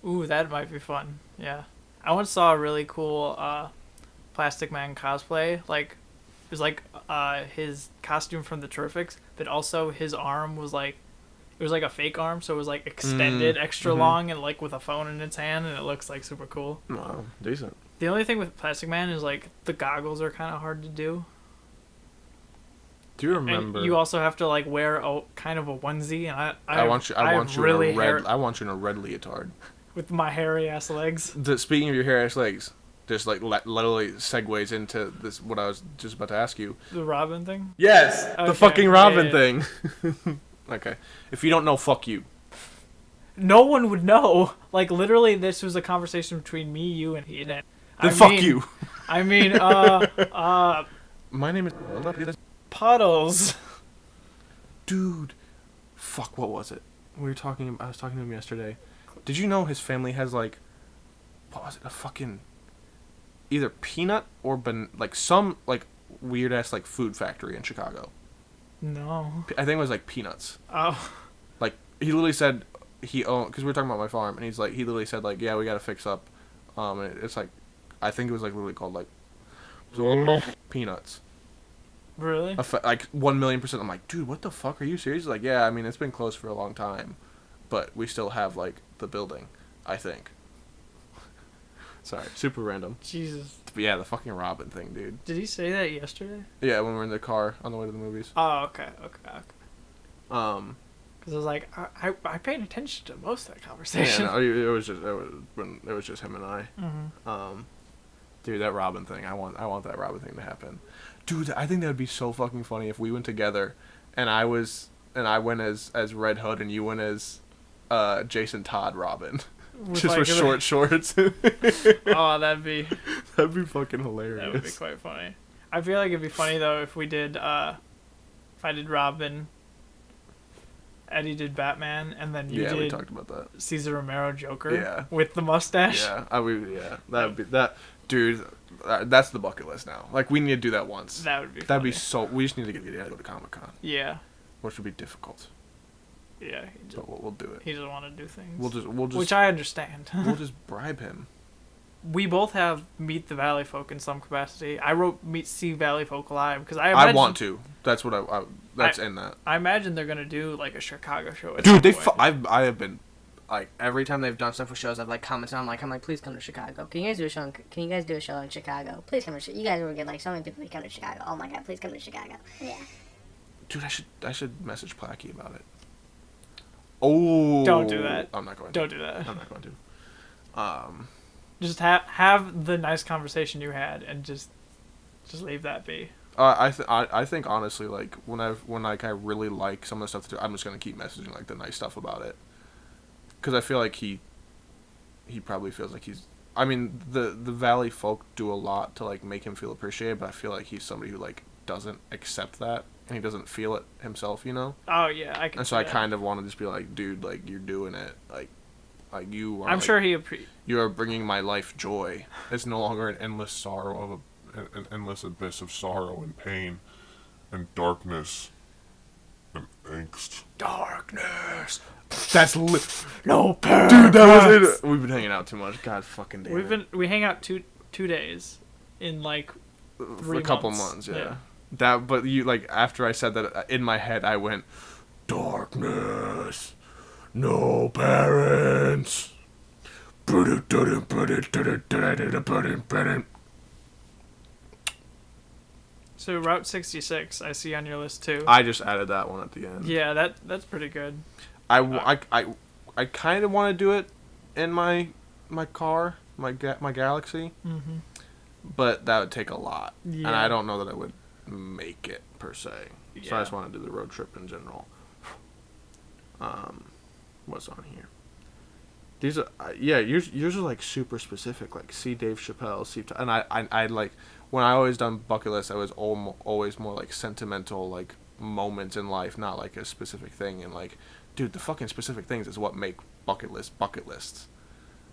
Ooh, that might be fun. Yeah. I once saw a really cool Plastic Man cosplay. Like, it was like his costume from the Terrifics, but also his arm was like, it was like a fake arm, so it was like extended extra long and like with a phone in its hand, and it looks like super cool. Wow, decent. The only thing with Plastic Man is like the goggles are kind of hard to do. Do you remember? And you also have to like wear a kind of a onesie, and I want you in a red leotard. With my hairy ass legs. Speaking of your hairy ass legs, just like literally segues into this. What I was just about to ask you. The Robin thing. Yes, Okay. the fucking Robin Yeah. thing. Okay, if you don't know, fuck you. No one would know. Like literally, this was a conversation between me, you, and he. Then fuck you. I mean, My name is Puddles. Dude. Fuck, what was it? I was talking to him yesterday. Did you know his family has like, what was it? A fucking either peanut or like some like weird ass like food factory in Chicago. No. I think it was like peanuts. Oh. Like he literally said he owned, because we were talking about my farm, and he literally said like, yeah, we gotta fix up. And it's like, I think it was like literally called like peanuts. Really? Like 1,000,000%. I'm like, dude, what the fuck? Are you serious? He's like, yeah, I mean, it's been closed for a long time, but we still have like the building, I think. Sorry, super random. Jesus. But yeah, the fucking Robin thing, dude. Did he say that yesterday? Yeah, when we were in the car on the way to the movies. Oh, okay. Because Because I was like, I paid attention to most of that conversation. Yeah, no, it was just him and I. Mm-hmm. Dude, that Robin thing. I want that Robin thing to happen. Dude, I think that would be so fucking funny if we went together, and I went as Red Hood and you went as Jason Todd Robin. Just like with short shorts. Oh, that'd be fucking hilarious. that would be quite funny. I feel like it'd be funny though if we did if I did Robin, Eddie did Batman, and then you Yeah, did we talked about that. Caesar Romero Joker. Yeah. With the mustache. Yeah, that would be that. Dude, that's the bucket list now. Like, we need to do that once. That would be. That'd be funny. so. We just need to get to go to Comic-Con, Yeah. which would be difficult. Yeah. But we'll do it. He doesn't want to do things. We'll just. Which I understand. We'll just bribe him. We both have Meet the Valley Folk in some capacity. I wrote See Valley Folk Live because I want to. That's what that's in that. I imagine they're gonna do like a Chicago show. At Dude, some point. I have been like Every time they've done stuff with shows, I've like commented. I'm like, please come to Chicago. Can you guys do a show? Can you guys do a show in Chicago? Please come to Chicago. You guys will get like so many people to come to Chicago. Oh my god, please come to Chicago. Yeah. dude, I should message Placky about it. Oh, Don't do that. I'm not going. Don't do that. I'm not going to. Just have the nice conversation you had, and just leave that be. I think honestly, like when I really like some of the stuff to do, I'm just gonna keep messaging like the nice stuff about it, because I feel like he probably feels like he's. I mean, the Valley folk do a lot to like make him feel appreciated, but I feel like he's somebody who like doesn't accept that and he doesn't feel it himself, you know. Oh yeah, I can. And so I kind of want to just be like, dude, like you're doing it, like you are. I'm like, sure he you are bringing my life joy. It's no longer an endless sorrow of An endless abyss of sorrow and pain and darkness and angst. darkness. That's no parents. dude. That was it. We've been hanging out too much. God fucking damn. We hang out two days in like For a couple months, yeah. That, but you like after I said that in my head, I went, darkness, no parents. So Route 66, I see on your list too. I just added that one at the end. Yeah, that's pretty good. I kind of want to do it in my car, my Galaxy, but that would take a lot, and I don't know that I would make it per se. So I just want to do the road trip in general. What's on here? These are yours are like super specific, like see Dave Chappelle, and I like when I always done bucket lists, I was always more like sentimental, like moments in life, not like a specific thing. And like, dude, the fucking specific things is what make bucket lists.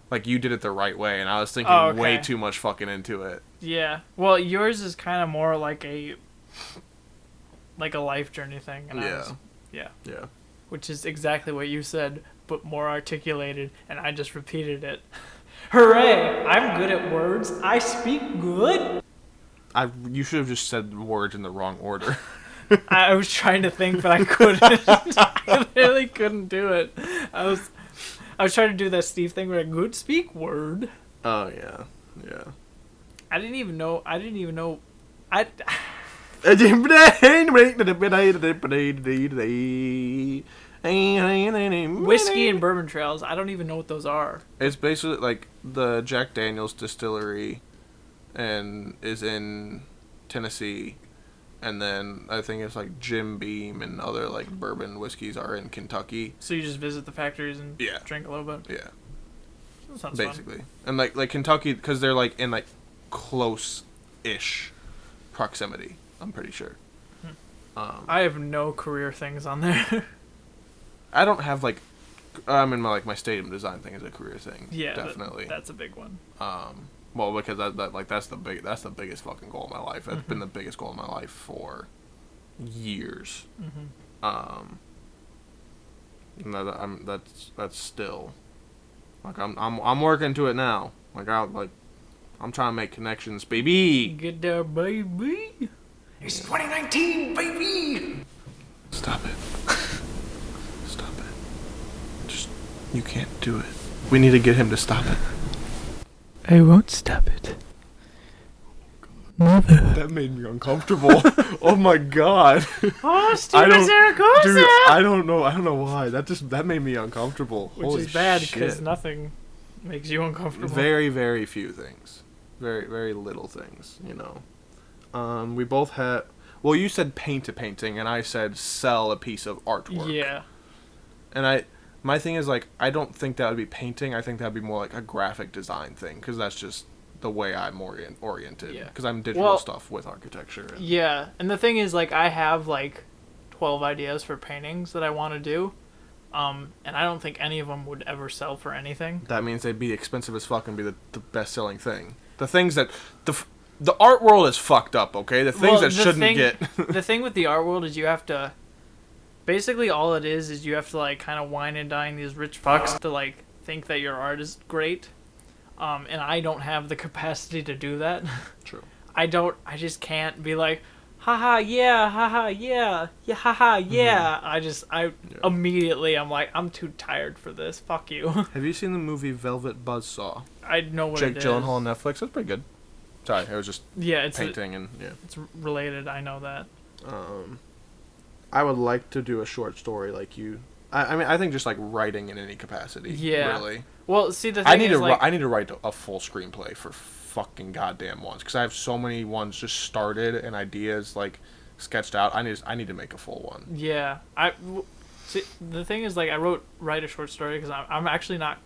Like you did it the right way, and I was thinking way too much fucking into it. Yeah. Well, yours is kind of more like a life journey thing. And yeah. Which is exactly what you said, but more articulated, and I just repeated it. Hooray! I'm good at words. I speak good. You should have just said words in the wrong order. I was trying to think, but I couldn't. I really couldn't do it. I was trying to do that Steve thing where I could speak word. Oh yeah. I didn't even know. Whiskey and bourbon trails. I don't even know what those are. It's basically like the Jack Daniel's distillery, and is in Tennessee, and then I think it's like Jim Beam and other like bourbon whiskeys are in Kentucky. So you just visit the factories and drink a little bit. Yeah. That sounds basically, fun. and like Kentucky, because they're like in like close-ish proximity. I'm pretty sure. I have no career things on there. I don't have like, I mean my stadium design thing is a career thing. Yeah, definitely. That's a big one. Well, because that's the biggest fucking goal of my life. That's been the biggest goal of my life for years. That's still like I'm working to it now. Like I'm trying to make connections, baby. Get there, baby. It's 2019, baby. Stop it. Stop it. Just you can't do it. We need to get him to stop it. I won't stop it. Mother. That made me uncomfortable. Oh my god. Oh, Steven Zaragoza! Dude, I don't know why. That made me uncomfortable. Which Holy is bad shit. because nothing makes you uncomfortable. Very, very few things. Very, very little things, you know. We both had... Well, you said paint a painting, and I said sell a piece of artwork. Yeah. And my thing is, like, I don't think that would be painting. I think that would be more like a graphic design thing, because that's just the way I'm oriented. Yeah. Because I'm digital stuff with architecture. Yeah, and the thing is, like, I have, like, 12 ideas for paintings that I want to do, and I don't think any of them would ever sell for anything. That means they'd be expensive as fuck and be the best-selling thing. The things that... The art world is fucked up, okay? The things that shouldn't get... The thing with the art world is you have to... Basically, all it is you have to, like, kind of wine and dine these rich fucks to, like, think that your art is great. And I don't have the capacity to do that. True. I just can't be like, haha, yeah, haha, yeah, yeah, haha, yeah. I immediately, I'm like, I'm too tired for this. Fuck you. Have you seen the movie Velvet Buzzsaw? I know what Jake it is. Gyllenhaal on Netflix. That's pretty good. Sorry, it was just Yeah, it's painting and yeah. it's related. I know that. I would like to do a short story like you. I mean, I think just like writing in any capacity. Yeah. Really. Well, see, the thing is, like, I need to write a full screenplay for fucking goddamn once because I have so many ones just started and ideas like sketched out. I need to make a full one. yeah, see, the thing is, like, write a short story because I'm actually not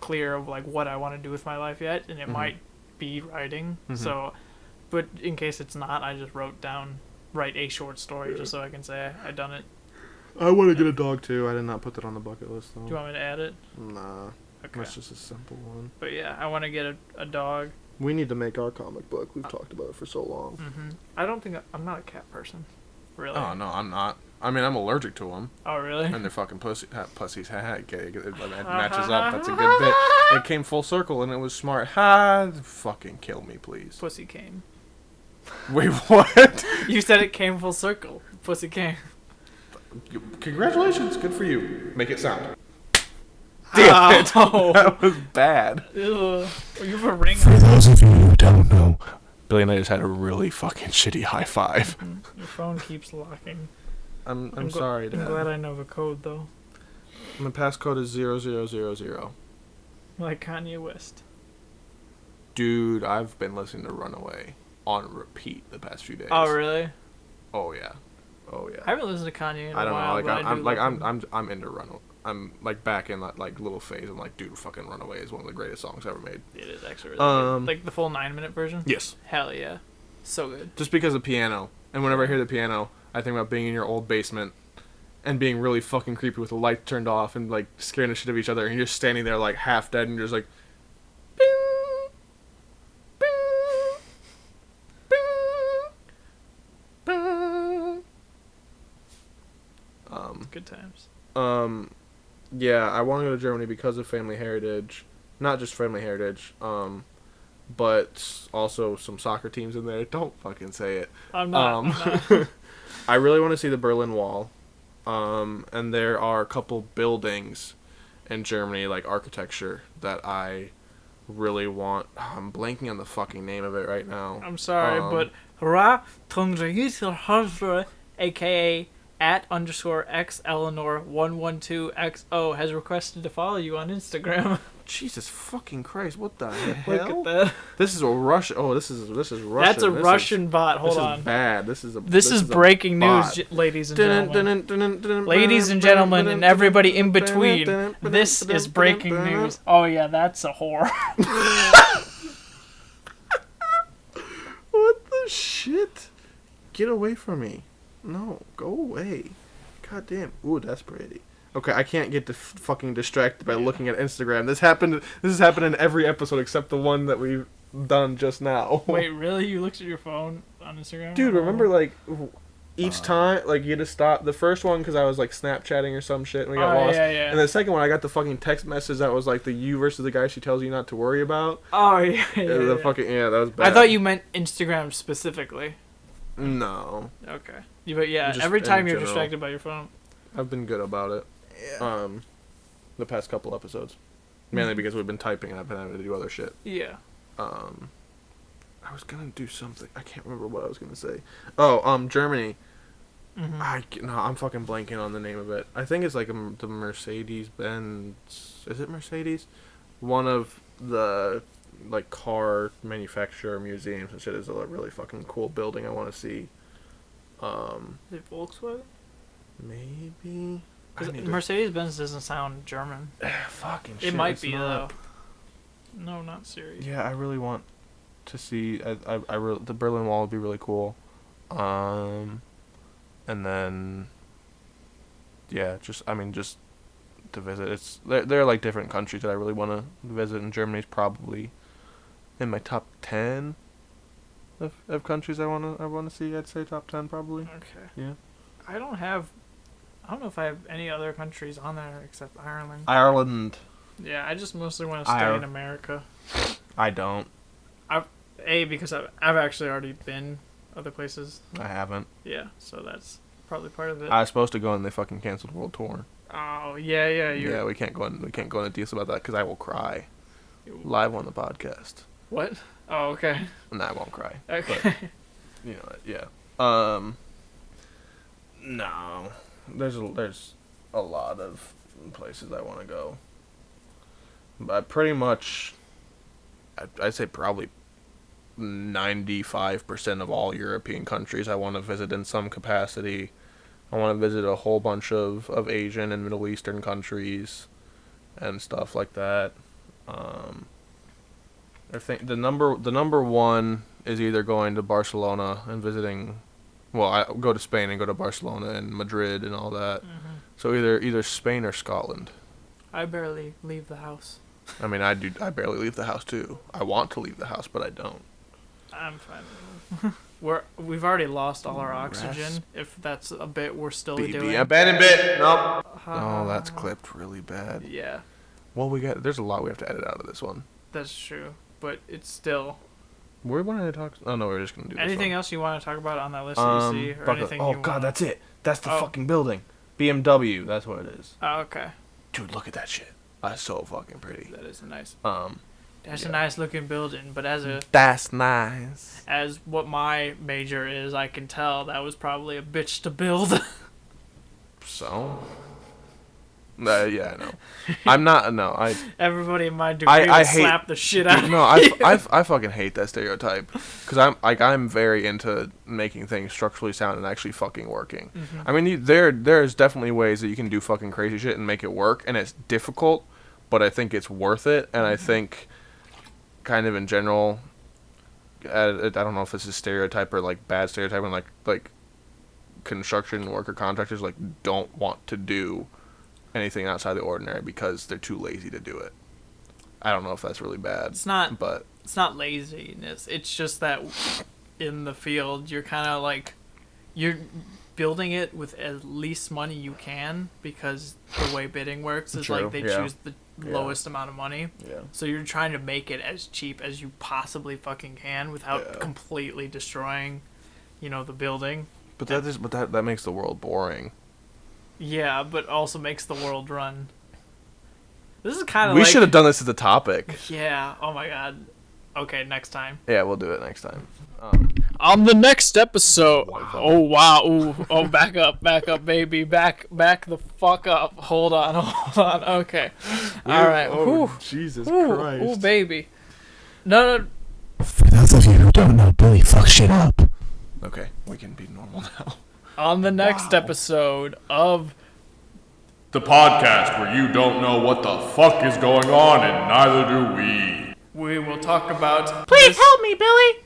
clear of like what I want to do with my life yet, and it might be writing. So, but in case it's not, I just write a short story just so I can say I done it. I want to get a dog too. I did not put that on the bucket list though. Do you want me to add it? Nah. Okay. That's just a simple one. But yeah, I want to get a dog. We need to make our comic book. We've talked about it for so long. I don't think I'm not a cat person. Really? Oh no, I'm not. I mean, I'm allergic to them. Oh really? And they're fucking pussies. It matches up. That's a good bit. It came full circle and it was smart. Fucking kill me, please. Pussy came. Wait, what? You said it came full circle. Pussy came. Congratulations, good for you. Make it sound. Damn it. Oh. That was bad. Ew. You have a ring For on. those of you who don't know, Billy and I just had a really fucking shitty high five. Your phone keeps locking. I'm sorry, Dad. I'm glad I know the code though. My passcode is 0000. Like Kanye West. Dude, I've been listening to Runaway on repeat the past few days. Oh really? Oh yeah. Oh yeah. I haven't listened to Kanye in a I don't while. know. but I do him. I'm into Runaway. I'm like back in that like little phase. I'm like, dude, fucking Runaway is one of the greatest songs ever made. It is actually really good. Like the full 9-minute version. Yes. Hell yeah, so good. Just because of piano, and whenever I hear the piano, I think about being in your old basement and being really fucking creepy with the lights turned off and like scaring the shit of each other, and you're just standing there like half dead, and you're just like, bing, bing, bing, bing. Good times. Yeah, I want to go to Germany because of family heritage. Not just family heritage, but also some soccer teams in there. Don't fucking say it. I'm not. I really want to see the Berlin Wall. And there are a couple buildings in Germany, like architecture, that I really want. I'm blanking on the fucking name of it right now. I'm sorry, but Ra Hoffster, aka @_X Eleanor 112XO has requested to follow you on Instagram. Jesus fucking Christ! What the hell? Look at that. This is a Russian. Oh, this is Russian. That's a Russian bot. Hold on. This is bad. This is breaking news, ladies and gentlemen. Ladies and gentlemen, and everybody in between. This is breaking news. Oh yeah, that's a whore. What the shit? Get away from me. No, go away. God damn. Ooh, that's pretty. Okay, I can't get fucking distracted by looking at Instagram. This has happened in every episode except the one that we've done just now. Wait, really? You looked at your phone on Instagram? Dude, remember like each time like you had to stop the first one because I was like Snapchatting or some shit and we got lost. Yeah. And the second one I got the fucking text message that was like the you versus the guy she tells you not to worry about. Oh yeah. That was bad. I thought you meant Instagram specifically. No. Okay. But yeah, Just every time in you're general. distracted by your phone. I've been good about it. Yeah. The past couple episodes. Mainly because we've been typing and I've been having to do other shit. Yeah. I was gonna do something. I can't remember what I was gonna say. Oh, Germany. Mm-hmm. I'm fucking blanking on the name of it. I think it's like the Mercedes-Benz. Is it Mercedes? One of the like car manufacturer museums and shit is a really fucking cool building I want to see. Is it Volkswagen? Maybe. Mercedes-Benz doesn't sound German. Fucking shit. It might it's be not. though. No, not serious. Yeah, I really want to see. The Berlin Wall would be really cool. And then, yeah, just to visit. There are like different countries that I really want to visit, and Germany's probably in my top 10 of countries I want to see. I'd say top 10 probably. Okay. Yeah. I don't know if I have any other countries on there except Ireland. Ireland. Yeah, I just mostly want to stay in America. I don't. Because I've actually already been other places? I haven't. Yeah, so that's probably part of it. I was supposed to go and they fucking canceled World Tour. Oh yeah. Yeah, we can't go into details about that because I will cry live on the podcast. What? Oh, okay. And I won't cry. Okay. But, you know, yeah. No, there's a lot of places I want to go. But pretty much, I'd say probably 95% of all European countries I want to visit in some capacity. I want to visit a whole bunch of Asian and Middle Eastern countries and stuff like that. I think the number one is either going to Barcelona and visiting. Well, I go to Spain and go to Barcelona and Madrid and all that. Mm-hmm. So either Spain or Scotland. I barely leave the house. I mean, I barely leave the house too. I want to leave the house, but I don't. I'm fine. We've already lost all our oxygen. If that's a bit we're still doing. Abandoned bit. Nope. Oh, that's clipped really bad. Yeah, Well, there's a lot we have to edit out of this one. that's true. But it's still. We wanted to talk. Oh no, we're just gonna do this Anything one. else you want to talk about on that list that you see, or anything? Oh you god, want? that's it. That's the Oh. fucking building. BMW. That's what it is. Oh, okay. Dude, look at that shit. That's so fucking pretty. That is a nice. That's Yeah. a nice looking building, but That's nice. as what my major is, I can tell that was probably a bitch to build. So. Yeah, I know. I'm not. No, Everybody in my degree I would hate- slap the shit out of No, I fucking hate that stereotype because I'm very into making things structurally sound and actually fucking working. Mhm. I mean, there's definitely ways that you can do fucking crazy shit and make it work, and it's difficult, but I think it's worth it, and I think, kind of in general, I don't know if this is stereotype or like bad stereotype, and like construction worker contractors like don't want to do anything outside the ordinary because they're too lazy to do it. I don't know if that's really bad. It's not. But It's not laziness. It's just that in the field, you're kind of like you're building it with as least money you can because the way bidding works is True, like they yeah. choose the lowest amount of money. yeah. So you're trying to make it as cheap as you possibly fucking can without Yeah. completely destroying, the building. But that makes the world boring. Yeah, but also makes the world run. This is kind of We like... should have done this as a topic. Yeah, oh my god. Okay, next time. Yeah, we'll do it next time. On the next episode... Wow. Oh, wow. Ooh. Oh, back up, baby. Back the fuck up. Hold on. Okay. All right. Oh, Jesus Christ. Ooh, baby. No. For those of you who don't know, Billy fucks shit up. Okay, we can be normal now. On the next episode of... The podcast where you don't know what the fuck is going on and neither do we. We will talk about... Please help me, Billy.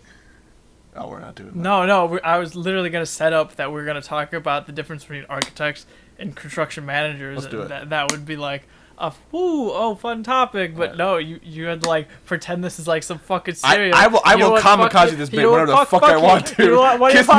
Oh, we're not doing that. No, I was literally going to set up that we're going to talk about the difference between architects and construction managers. Let's do it. That would be like a fun topic, but Yeah. no, you had to like pretend this is like some fucking serious. I will kamikaze this bit whatever the fuck I want to. Kiss me.